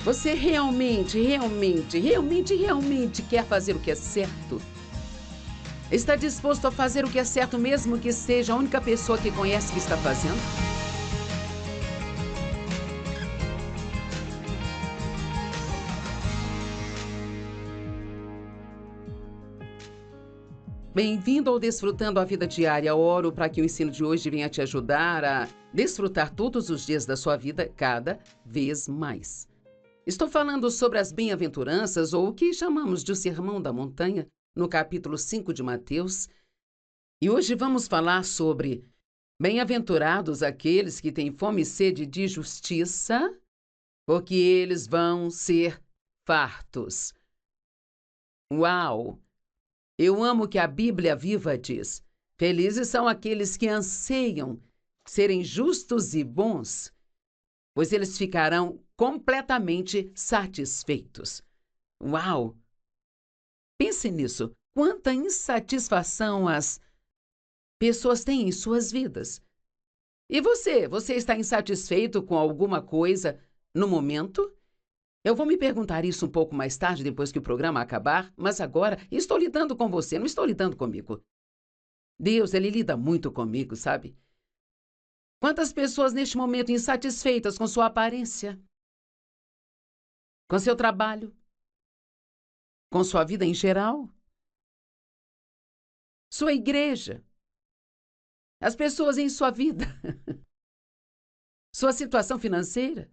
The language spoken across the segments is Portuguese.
Você realmente quer fazer o que é certo? Está disposto a fazer o que é certo, mesmo que seja a única pessoa que conhece que está fazendo? Bem-vindo ao Desfrutando a Vida Diária. Oro para que o ensino de hoje venha te ajudar a desfrutar todos os dias da sua vida cada vez mais. Estou falando sobre as bem-aventuranças, ou o que chamamos de o Sermão da Montanha, no capítulo 5 de Mateus. E hoje vamos falar sobre bem-aventurados aqueles que têm fome e sede de justiça, porque eles vão ser fartos. Uau! Eu amo o que a Bíblia Viva diz. Felizes são aqueles que anseiam serem justos e bons, pois eles ficarão completamente satisfeitos. Uau! Pense nisso. Quanta insatisfação as pessoas têm em suas vidas. E você? Você está insatisfeito com alguma coisa no momento? Eu vou me perguntar isso um pouco mais tarde, depois que o programa acabar, mas agora estou lidando com você, não estou lidando comigo. Deus, Ele lida muito comigo, sabe? Quantas pessoas neste momento insatisfeitas com sua aparência, com seu trabalho, com sua vida em geral, sua igreja, as pessoas em sua vida, sua situação financeira,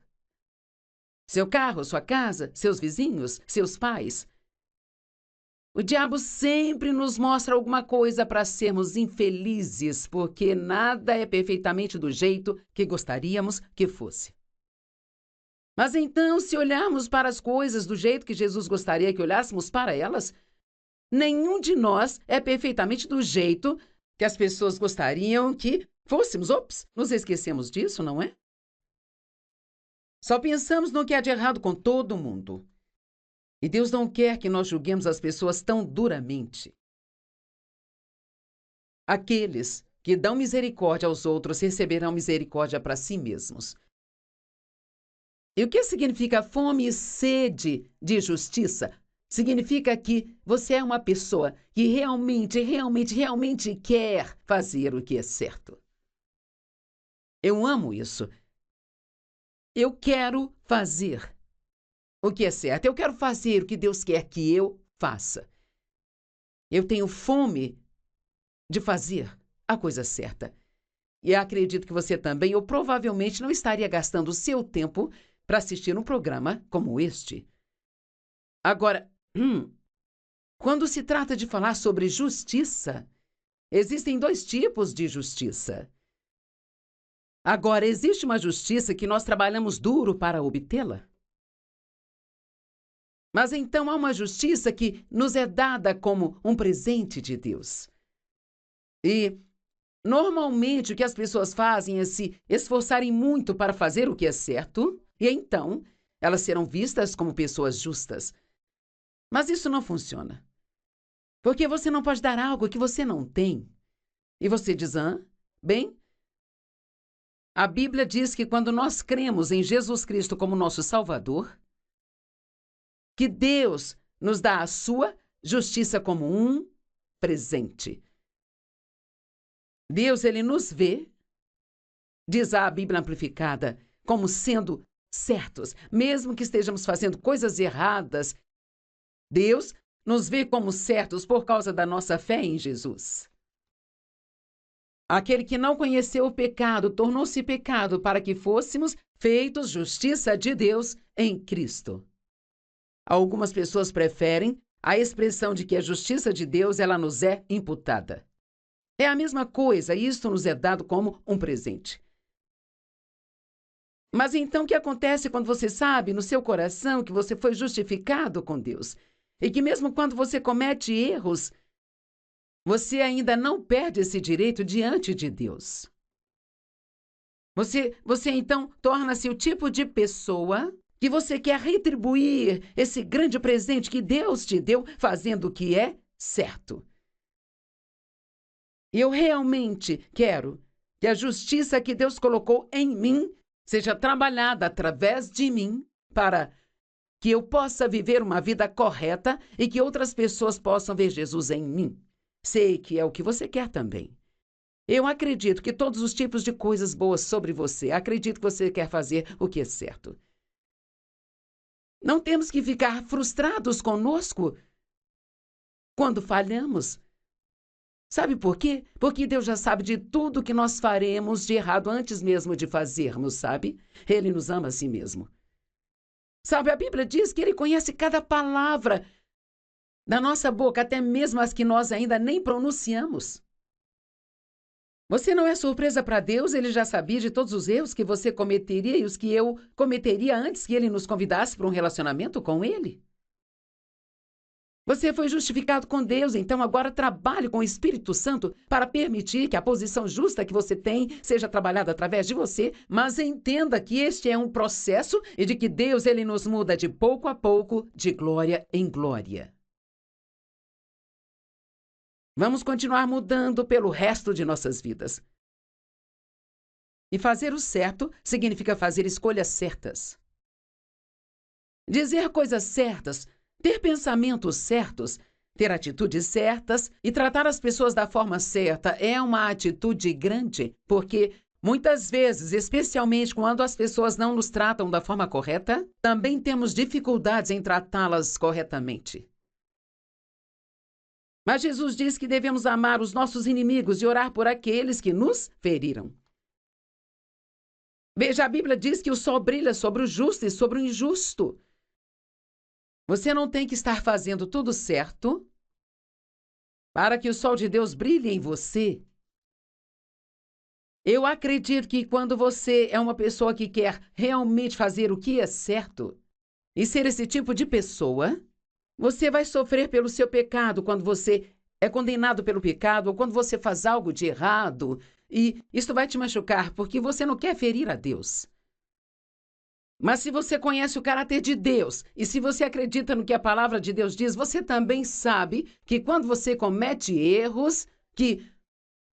seu carro, sua casa, seus vizinhos, seus pais. O diabo sempre nos mostra alguma coisa para sermos infelizes, porque nada é perfeitamente do jeito que gostaríamos que fosse. Mas então, se olharmos para as coisas do jeito que Jesus gostaria que olhássemos para elas, nenhum de nós é perfeitamente do jeito que as pessoas gostariam que fôssemos. Ops, nos esquecemos disso, não é? Só pensamos no que há de errado com todo mundo. E Deus não quer que nós julguemos as pessoas tão duramente. Aqueles que dão misericórdia aos outros receberão misericórdia para si mesmos. E o que significa fome e sede de justiça? Significa que você é uma pessoa que realmente quer fazer o que é certo. Eu amo isso. Eu quero fazer o que é certo. Eu quero fazer o que Deus quer que eu faça. Eu tenho fome de fazer a coisa certa. E acredito que você também, ou provavelmente não estaria gastando o seu tempo para assistir um programa como este. Agora, quando se trata de falar sobre justiça, existem dois tipos de justiça. Agora, existe uma justiça que nós trabalhamos duro para obtê-la. Mas então há uma justiça que nos é dada como um presente de Deus. E, normalmente, o que as pessoas fazem é se esforçarem muito para fazer o que é certo, e então elas serão vistas como pessoas justas. Mas isso não funciona. Porque você não pode dar algo que você não tem. E você diz, bem, a Bíblia diz que quando nós cremos em Jesus Cristo como nosso Salvador, que Deus nos dá a sua justiça como um presente. Deus, Ele nos vê, diz a Bíblia Amplificada, como sendo certos, mesmo que estejamos fazendo coisas erradas. Deus nos vê como certos por causa da nossa fé em Jesus. Aquele que não conheceu o pecado tornou-se pecado para que fôssemos feitos justiça de Deus em Cristo. Algumas pessoas preferem a expressão de que a justiça de Deus ela nos é imputada. É a mesma coisa, isto nos é dado como um presente. Mas então o que acontece quando você sabe no seu coração que você foi justificado com Deus? E que mesmo quando você comete erros, você ainda não perde esse direito diante de Deus. Você então torna-se o tipo de pessoa que você quer retribuir esse grande presente que Deus te deu, fazendo o que é certo. E eu realmente quero que a justiça que Deus colocou em mim seja trabalhada através de mim para que eu possa viver uma vida correta e que outras pessoas possam ver Jesus em mim. Sei que é o que você quer também. Eu acredito que todos os tipos de coisas boas sobre você. Acredito que você quer fazer o que é certo. Não temos que ficar frustrados conosco quando falhamos. Sabe por quê? Porque Deus já sabe de tudo que nós faremos de errado antes mesmo de fazermos, sabe? Ele nos ama a si mesmo. Sabe, a Bíblia diz que Ele conhece cada palavra da nossa boca, até mesmo as que nós ainda nem pronunciamos. Você não é surpresa para Deus, Ele já sabia de todos os erros que você cometeria e os que eu cometeria antes que Ele nos convidasse para um relacionamento com Ele. Você foi justificado com Deus, então agora trabalhe com o Espírito Santo para permitir que a posição justa que você tem seja trabalhada através de você, mas entenda que este é um processo e de que Deus ele nos muda de pouco a pouco, de glória em glória. Vamos continuar mudando pelo resto de nossas vidas. E fazer o certo significa fazer escolhas certas. Dizer coisas certas, ter pensamentos certos, ter atitudes certas e tratar as pessoas da forma certa é uma atitude grande, porque muitas vezes, especialmente quando as pessoas não nos tratam da forma correta, também temos dificuldades em tratá-las corretamente. Mas Jesus diz que devemos amar os nossos inimigos e orar por aqueles que nos feriram. Veja, a Bíblia diz que o sol brilha sobre o justo e sobre o injusto. Você não tem que estar fazendo tudo certo para que o sol de Deus brilhe em você. Eu acredito que quando você é uma pessoa que quer realmente fazer o que é certo e ser esse tipo de pessoa, você vai sofrer pelo seu pecado quando você é condenado pelo pecado ou quando você faz algo de errado. E isso vai te machucar porque você não quer ferir a Deus. Mas se você conhece o caráter de Deus e se você acredita no que a palavra de Deus diz, você também sabe que quando você comete erros, que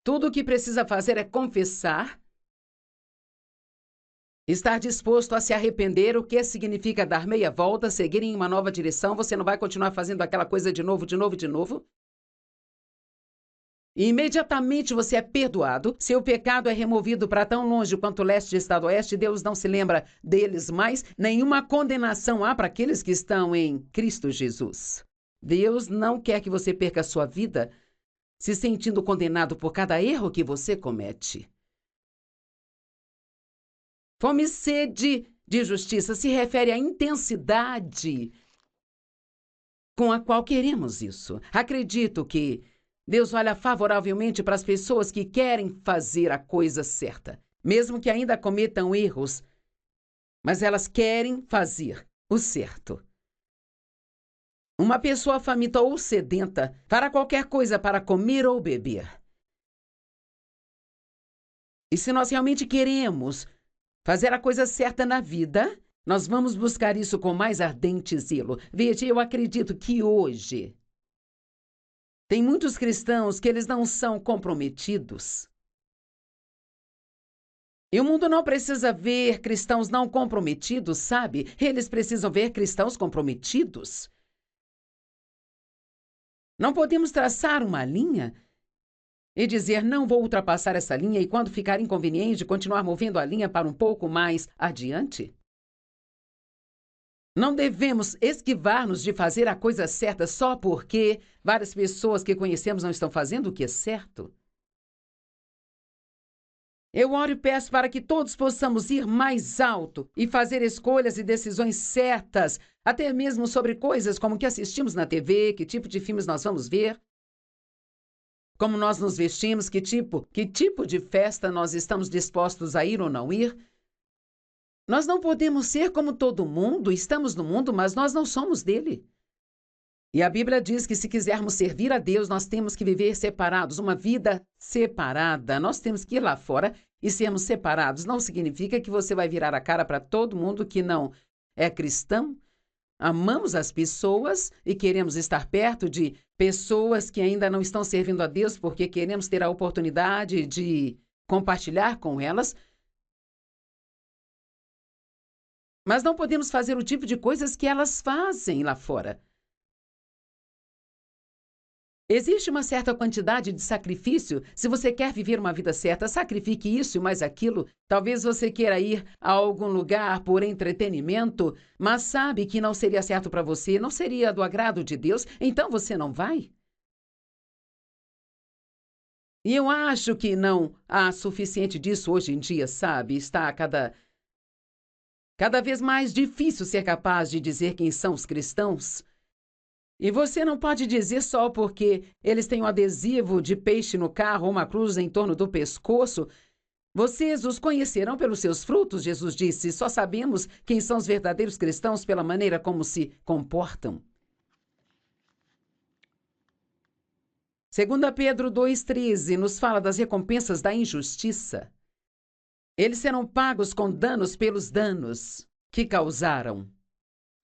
tudo o que precisa fazer é confessar, estar disposto a se arrepender, o que significa dar meia volta, seguir em uma nova direção, você não vai continuar fazendo aquela coisa de novo, de novo, de novo. E imediatamente você é perdoado, seu pecado é removido para tão longe quanto o leste está do oeste, Deus não se lembra deles mais, nenhuma condenação há para aqueles que estão em Cristo Jesus. Deus não quer que você perca a sua vida se sentindo condenado por cada erro que você comete. Fome e sede de justiça se refere à intensidade com a qual queremos isso. Acredito que Deus olha favoravelmente para as pessoas que querem fazer a coisa certa, mesmo que ainda cometam erros, mas elas querem fazer o certo. Uma pessoa faminta ou sedenta fará qualquer coisa para comer ou beber. E se nós realmente queremos fazer a coisa certa na vida, nós vamos buscar isso com mais ardente zelo. Veja, eu acredito que hoje tem muitos cristãos que eles não são comprometidos. E o mundo não precisa ver cristãos não comprometidos, sabe? Eles precisam ver cristãos comprometidos. Não podemos traçar uma linha e dizer, não vou ultrapassar essa linha e quando ficar inconveniente, continuar movendo a linha para um pouco mais adiante. Não devemos esquivar-nos de fazer a coisa certa só porque várias pessoas que conhecemos não estão fazendo o que é certo. Eu oro e peço para que todos possamos ir mais alto e fazer escolhas e decisões certas, até mesmo sobre coisas como o que assistimos na TV, que tipo de filmes nós vamos ver, como nós nos vestimos, que tipo de festa nós estamos dispostos a ir ou não ir. Nós não podemos ser como todo mundo, estamos no mundo, mas nós não somos dele. E a Bíblia diz que se quisermos servir a Deus, nós temos que viver separados, uma vida separada. Nós temos que ir lá fora e sermos separados. Não significa que você vai virar a cara para todo mundo que não é cristão. Amamos as pessoas e queremos estar perto de pessoas que ainda não estão servindo a Deus porque queremos ter a oportunidade de compartilhar com elas. Mas não podemos fazer o tipo de coisas que elas fazem lá fora. Existe uma certa quantidade de sacrifício. Se você quer viver uma vida certa, sacrifique isso e mais aquilo. Talvez você queira ir a algum lugar por entretenimento, mas sabe que não seria certo para você, não seria do agrado de Deus, então você não vai. E eu acho que não há suficiente disso hoje em dia, sabe? Está cada vez mais difícil ser capaz de dizer quem são os cristãos. E você não pode dizer só porque eles têm um adesivo de peixe no carro ou uma cruz em torno do pescoço. Vocês os conhecerão pelos seus frutos, Jesus disse. Só sabemos quem são os verdadeiros cristãos pela maneira como se comportam. 2 Pedro 2,13 nos fala das recompensas da injustiça. Eles serão pagos com danos pelos danos que causaram.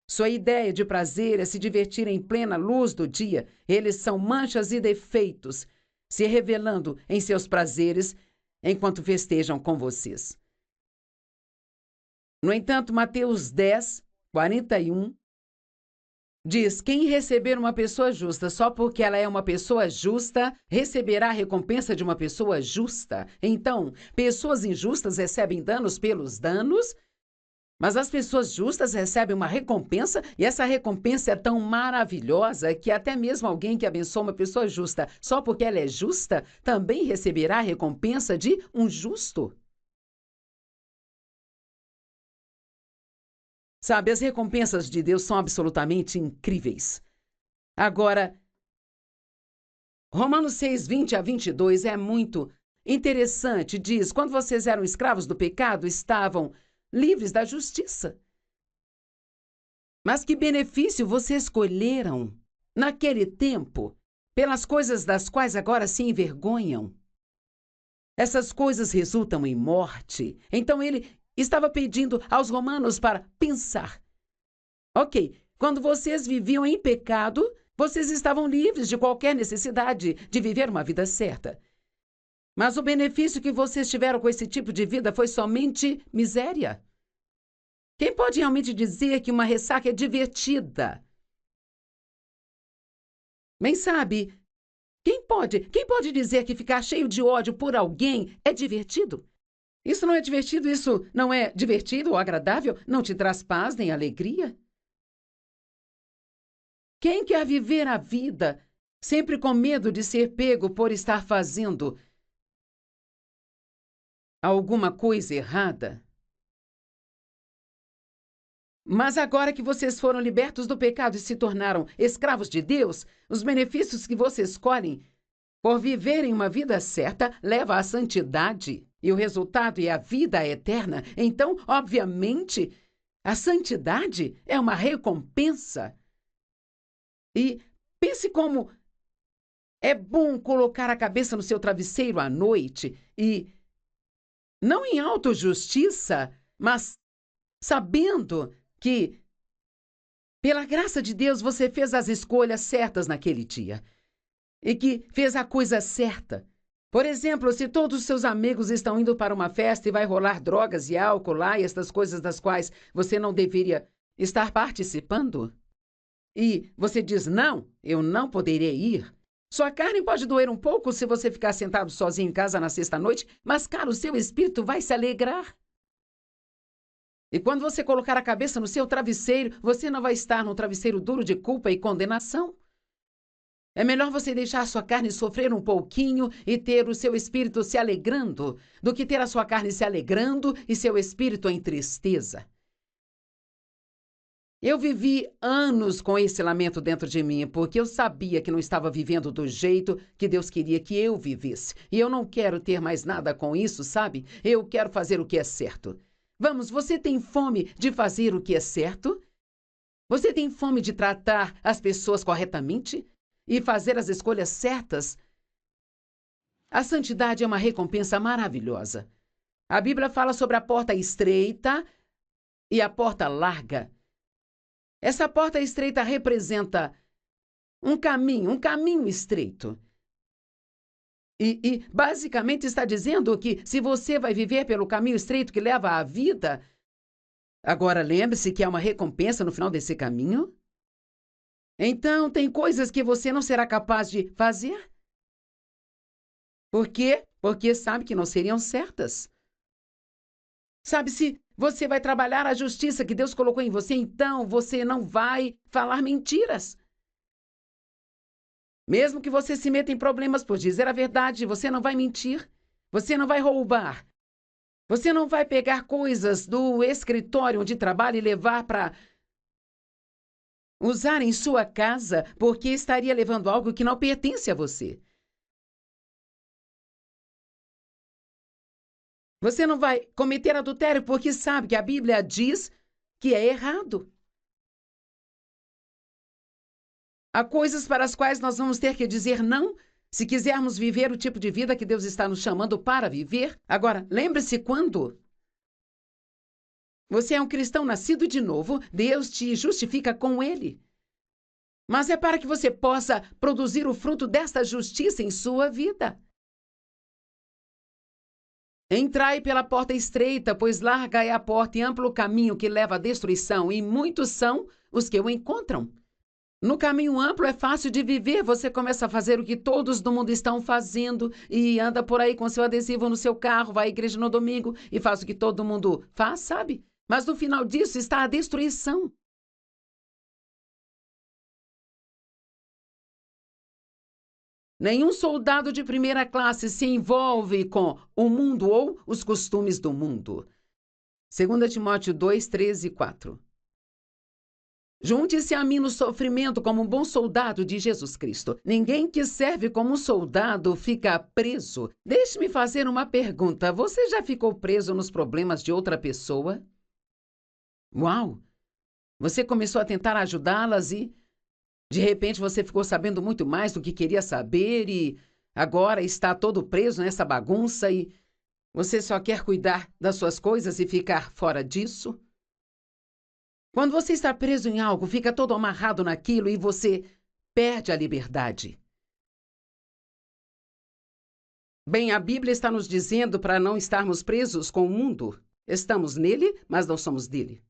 Sua ideia de prazer é se divertir em plena luz do dia. Eles são manchas e defeitos, se revelando em seus prazeres enquanto festejam com vocês. No entanto, Mateus 10:41 diz: quem receber uma pessoa justa só porque ela é uma pessoa justa, receberá a recompensa de uma pessoa justa. Então, pessoas injustas recebem danos pelos danos, mas as pessoas justas recebem uma recompensa, e essa recompensa é tão maravilhosa que até mesmo alguém que abençoa uma pessoa justa só porque ela é justa, também receberá a recompensa de um justo. Sabe, as recompensas de Deus são absolutamente incríveis. Agora, Romanos 6:20-22 é muito interessante. Diz: quando vocês eram escravos do pecado, estavam livres da justiça. Mas que benefício vocês escolheram naquele tempo pelas coisas das quais agora se envergonham? Essas coisas resultam em morte. Então ele estava pedindo aos romanos para pensar. Ok, quando vocês viviam em pecado, vocês estavam livres de qualquer necessidade de viver uma vida certa. Mas o benefício que vocês tiveram com esse tipo de vida foi somente miséria. Quem pode realmente dizer que uma ressaca é divertida? Bem, sabe, quem pode dizer que ficar cheio de ódio por alguém é divertido? Isso não é divertido, isso não é divertido ou agradável, não te traz paz nem alegria. Quem quer viver a vida sempre com medo de ser pego por estar fazendo alguma coisa errada? Mas agora que vocês foram libertos do pecado e se tornaram escravos de Deus, os benefícios que vocês escolhem por viverem uma vida certa leva à santidade. E o resultado é a vida eterna. Então, obviamente, a santidade é uma recompensa. E pense como é bom colocar a cabeça no seu travesseiro à noite e, não em autojustiça, mas sabendo que, pela graça de Deus, você fez as escolhas certas naquele dia e que fez a coisa certa. Por exemplo, se todos os seus amigos estão indo para uma festa e vai rolar drogas e álcool lá e estas coisas das quais você não deveria estar participando, e você diz: não, eu não poderei ir. Sua carne pode doer um pouco se você ficar sentado sozinho em casa na sexta-noite, mas, cara, o seu espírito vai se alegrar. E quando você colocar a cabeça no seu travesseiro, você não vai estar num travesseiro duro de culpa e condenação. É melhor você deixar a sua carne sofrer um pouquinho e ter o seu espírito se alegrando, do que ter a sua carne se alegrando e seu espírito em tristeza. Eu vivi anos com esse lamento dentro de mim, porque eu sabia que não estava vivendo do jeito que Deus queria que eu vivesse. E eu não quero ter mais nada com isso, sabe? Eu quero fazer o que é certo. Vamos, você tem fome de fazer o que é certo? Você tem fome de tratar as pessoas corretamente e fazer as escolhas certas? A santidade é uma recompensa maravilhosa. A Bíblia fala sobre a porta estreita e a porta larga. Essa porta estreita representa um caminho estreito. E basicamente está dizendo que se você vai viver pelo caminho estreito que leva à vida, Agora lembre-se que há uma recompensa no final desse caminho. Então, tem coisas que você não será capaz de fazer. Por quê? Porque sabe que não seriam certas. Sabe, se você vai trabalhar a justiça que Deus colocou em você, então você não vai falar mentiras. Mesmo que você se meta em problemas por dizer a verdade, você não vai mentir. Você não vai roubar. Você não vai pegar coisas do escritório onde trabalha e levar para usar em sua casa, porque estaria levando algo que não pertence a você. Você não vai cometer adultério porque sabe que a Bíblia diz que é errado. Há coisas para as quais nós vamos ter que dizer não se quisermos viver o tipo de vida que Deus está nos chamando para viver. Agora, lembre-se quando você é um cristão nascido de novo, Deus te justifica com Ele. Mas é para que você possa produzir o fruto desta justiça em sua vida. Entrai pela porta estreita, pois larga é a porta e amplo o caminho que leva à destruição, e muitos são os que o encontram. No caminho amplo é fácil de viver, você começa a fazer o que todos do mundo estão fazendo e anda por aí com seu adesivo no seu carro, vai à igreja no domingo e faz o que todo mundo faz, sabe? Mas no final disso está a destruição. Nenhum soldado de primeira classe se envolve com o mundo ou os costumes do mundo. 2 Timóteo 2, 13 e 4. Junte-se a mim no sofrimento como um bom soldado de Jesus Cristo. Ninguém que serve como um soldado fica preso. Deixe-me fazer uma pergunta. Você já ficou preso nos problemas de outra pessoa? Uau! Você começou a tentar ajudá-las e, de repente, você ficou sabendo muito mais do que queria saber e agora está todo preso nessa bagunça e você só quer cuidar das suas coisas e ficar fora disso? Quando você está preso em algo, fica todo amarrado naquilo e você perde a liberdade. Bem, a Bíblia está nos dizendo para não estarmos presos com o mundo. Estamos nele, mas não somos dele.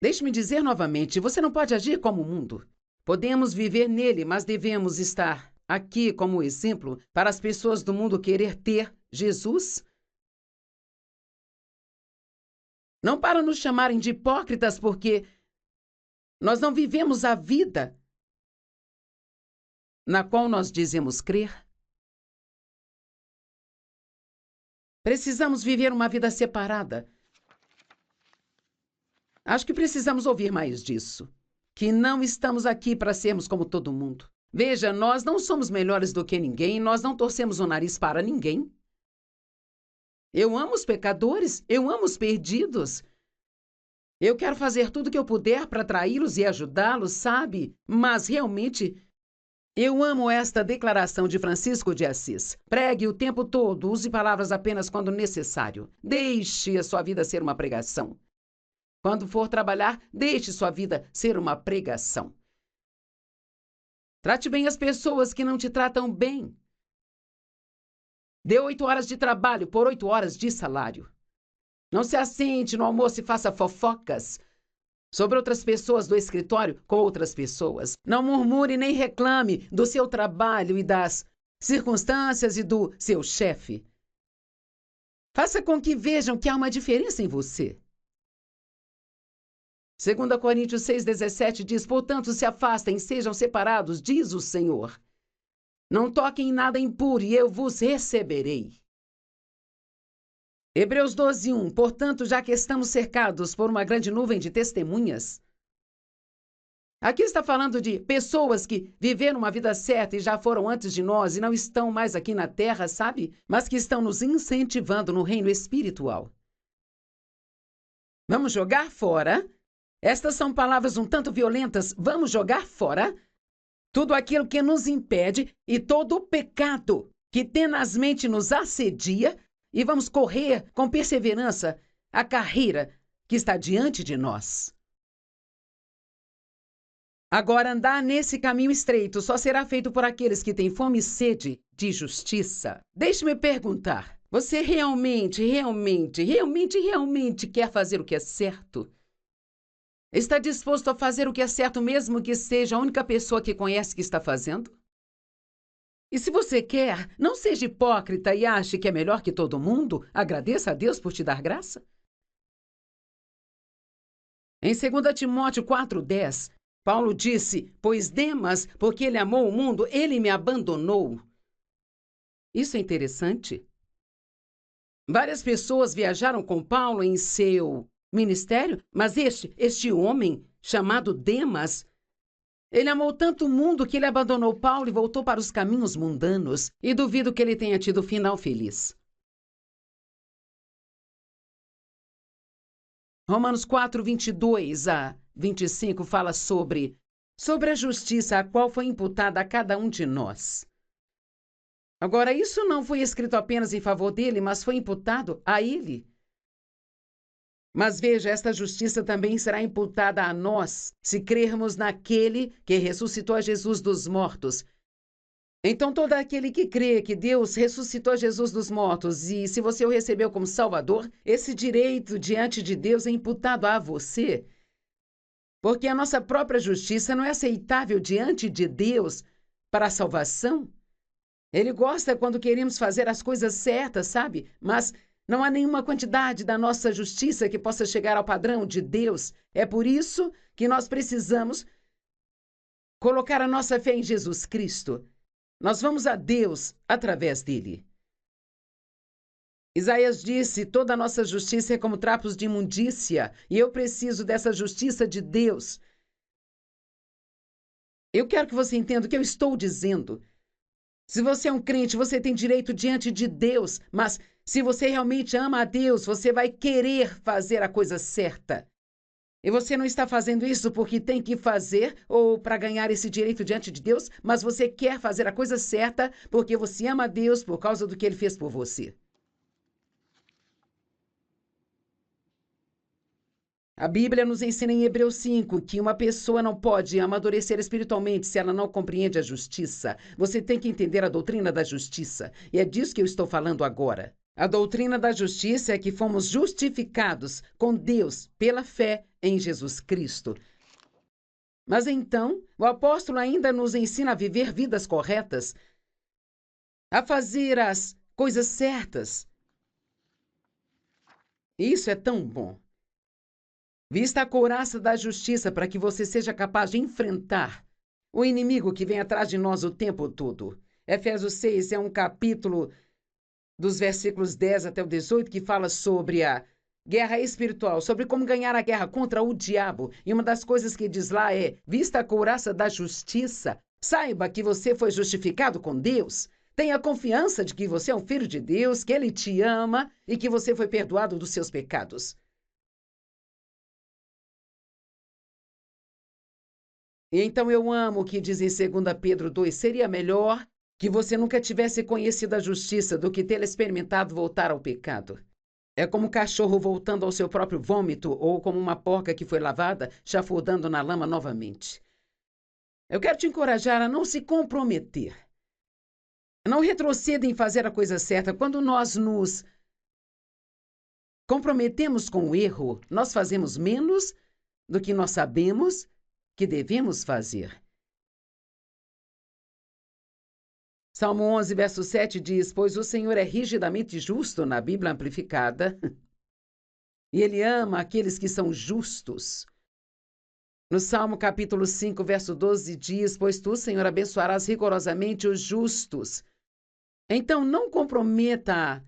Deixe-me dizer novamente, você não pode agir como o mundo. Podemos viver nele, mas devemos estar aqui como exemplo para as pessoas do mundo querer ter Jesus. Não para nos chamarem de hipócritas porque nós não vivemos a vida na qual nós dizemos crer. Precisamos viver uma vida separada. Acho que precisamos ouvir mais disso. Que não estamos aqui para sermos como todo mundo. Veja, nós não somos melhores do que ninguém, nós não torcemos o nariz para ninguém. Eu amo os pecadores, eu amo os perdidos. Eu quero fazer tudo o que eu puder para atraí-los e ajudá-los, sabe? Mas realmente, eu amo esta declaração de Francisco de Assis. Pregue o tempo todo, use palavras apenas quando necessário. Deixe a sua vida ser uma pregação. Quando for trabalhar, deixe sua vida ser uma pregação. Trate bem as pessoas que não te tratam bem. Dê 8 horas de trabalho por 8 horas de salário. Não se assente no almoço e faça fofocas sobre outras pessoas do escritório com outras pessoas. Não murmure nem reclame do seu trabalho e das circunstâncias e do seu chefe. Faça com que vejam que há uma diferença em você. 2 Coríntios 6,17 diz, portanto, se afastem, sejam separados, diz o Senhor. Não toquem em nada impuro e eu vos receberei. Hebreus 12:1, portanto, já que estamos cercados por uma grande nuvem de testemunhas. Aqui está falando de pessoas que viveram uma vida certa e já foram antes de nós e não estão mais aqui na terra, sabe? Mas que estão nos incentivando no reino espiritual. Vamos jogar fora. Estas são palavras um tanto violentas. Vamos jogar fora tudo aquilo que nos impede e todo o pecado que tenazmente nos assedia e vamos correr com perseverança a carreira que está diante de nós. Agora, andar nesse caminho estreito só será feito por aqueles que têm fome e sede de justiça. Deixe-me perguntar, Você realmente quer fazer o que é certo? Está disposto a fazer o que é certo, mesmo que seja a única pessoa que conhece que está fazendo? E se você quer, não seja hipócrita e ache que é melhor que todo mundo. Agradeça a Deus por te dar graça. Em 2 Timóteo 4,10, Paulo disse: Pois Demas, porque ele amou o mundo, ele me abandonou. Isso é interessante. Várias pessoas viajaram com Paulo em seu ministério, mas este homem, chamado Demas, ele amou tanto o mundo que ele abandonou Paulo e voltou para os caminhos mundanos, e duvido que ele tenha tido final feliz. Romanos 4:22 a 25 fala sobre a justiça a qual foi imputada a cada um de nós. Agora, isso não foi escrito apenas em favor dele, mas foi imputado a ele. Mas veja, esta justiça também será imputada a nós, se crermos naquele que ressuscitou a Jesus dos mortos. Então, todo aquele que crê que Deus ressuscitou a Jesus dos mortos, e se você o recebeu como Salvador, esse direito diante de Deus é imputado a você. Porque a nossa própria justiça não é aceitável diante de Deus para a salvação. Ele gosta quando queremos fazer as coisas certas, sabe? Mas não há nenhuma quantidade da nossa justiça que possa chegar ao padrão de Deus. É por isso que nós precisamos colocar a nossa fé em Jesus Cristo. Nós vamos a Deus através dele. Isaías disse: toda a nossa justiça é como trapos de imundícia, e eu preciso dessa justiça de Deus. Eu quero que você entenda o que eu estou dizendo. Se você é um crente, você tem direito diante de Deus, mas se você realmente ama a Deus, você vai querer fazer a coisa certa. E você não está fazendo isso porque tem que fazer ou para ganhar esse direito diante de Deus, mas você quer fazer a coisa certa porque você ama a Deus por causa do que Ele fez por você. A Bíblia nos ensina em Hebreus 5 que uma pessoa não pode amadurecer espiritualmente se ela não compreende a justiça. Você tem que entender a doutrina da justiça, e é disso que eu estou falando agora. A doutrina da justiça é que fomos justificados com Deus pela fé em Jesus Cristo. Mas então, o apóstolo ainda nos ensina a viver vidas corretas, a fazer as coisas certas. Isso é tão bom. Vista a couraça da justiça para que você seja capaz de enfrentar o inimigo que vem atrás de nós o tempo todo. Efésios 6 é um capítulo dos versículos 10 até o 18 que fala sobre a guerra espiritual, sobre como ganhar a guerra contra o diabo. E uma das coisas que diz lá é: vista a couraça da justiça, saiba que você foi justificado com Deus. Tenha confiança de que você é um filho de Deus, que Ele te ama e que você foi perdoado dos seus pecados. E então eu amo o que diz em 2 Pedro 2, seria melhor que você nunca tivesse conhecido a justiça do que tê-la experimentado voltar ao pecado. É como um cachorro voltando ao seu próprio vômito ou como uma porca que foi lavada, chafurdando na lama novamente. Eu quero te encorajar a não se comprometer. Não retroceda em fazer a coisa certa. Quando nós nos comprometemos com o erro, nós fazemos menos do que nós sabemos que devemos fazer. Salmo 11, verso 7 diz: pois o Senhor é rigidamente justo, na Bíblia amplificada, e Ele ama aqueles que são justos. No Salmo capítulo 5, verso 12 diz: pois tu, Senhor, abençoarás rigorosamente os justos. Então não comprometa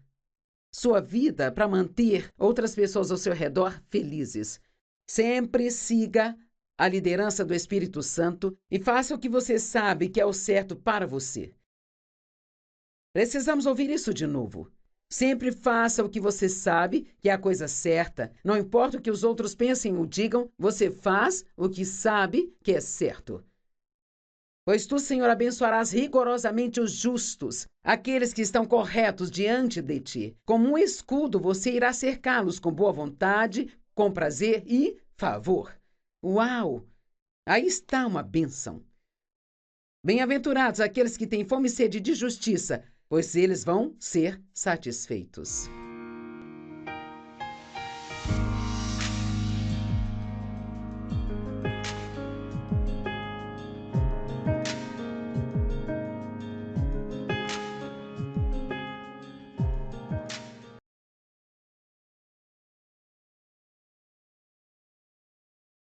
sua vida para manter outras pessoas ao seu redor felizes. Sempre siga a liderança do Espírito Santo e faça o que você sabe que é o certo para você. Precisamos ouvir isso de novo. Sempre faça o que você sabe que é a coisa certa. Não importa o que os outros pensem ou digam, você faz o que sabe que é certo. Pois tu, Senhor, abençoarás rigorosamente os justos, aqueles que estão corretos diante de ti. Como um escudo, você irá cercá-los com boa vontade, com prazer e favor. Uau! Aí está uma bênção. Bem-aventurados aqueles que têm fome e sede de justiça, pois eles vão ser satisfeitos.